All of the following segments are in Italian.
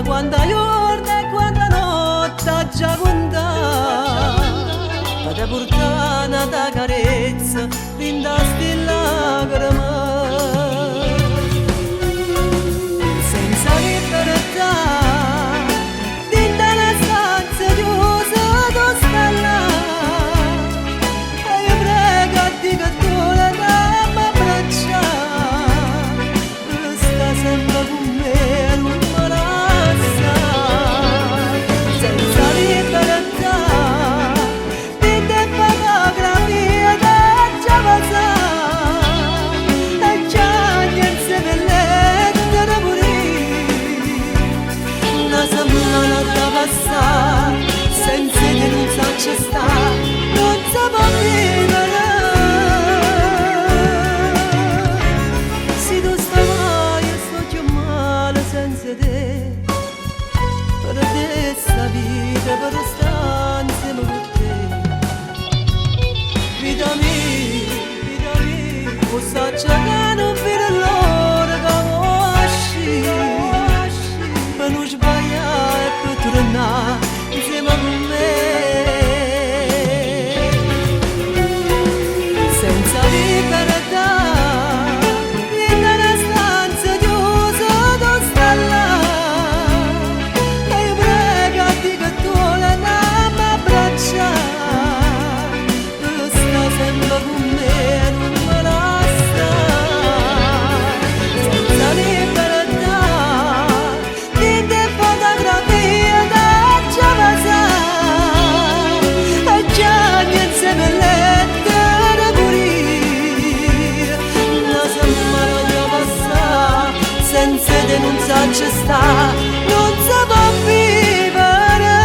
quando giorno e quando notte già contata, vado a portare una carezza in da stella cremata, senza libertà, dentro una stanza chiusa tu stai là, e io prego a Dio che tu la dammi abbracciare, sta sempre con me, non me lascia, senza libertà, dentro fotografia da già passare, e già niente bellezza da morire, una settimana da passare, senza che non sappia stare, non si può vivere. Se tu stai male, io sto più male senza te, per te sta vita, per stare insieme con te. Vita mia, o saccia che non vedo l'ora che vuoi per non sbagliare e per tornare insieme con me. Senza libertà, in una stanza chiusa tu stai là, e io prego a Dio che tu la dammi abbracciare, sta sempre con me, non me la stare. Senza libertà, dentro fotografia da già passare, e già niente bellezza da morire, una settimana da passare, senza te non sappia stare, non si può vivere.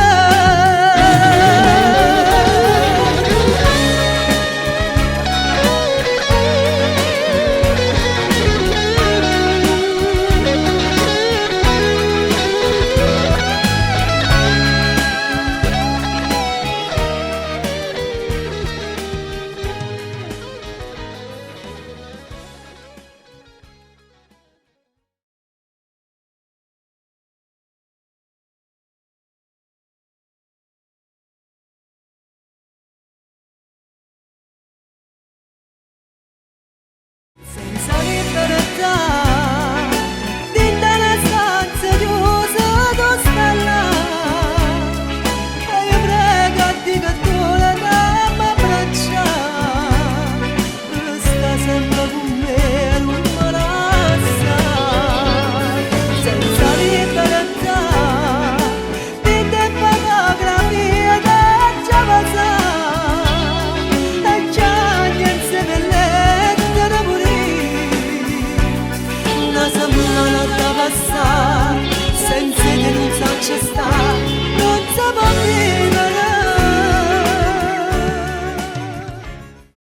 Senza libertà, dentro una stanza chiusa tu stai là, e io prego a Dio che tu la dammi abbracciare, sta sempre con me, non me la stare. Senza libertà, dentro fotografia da già passare, e già niente bellezza da morire, una settimana da passare, senza che non sappia stare.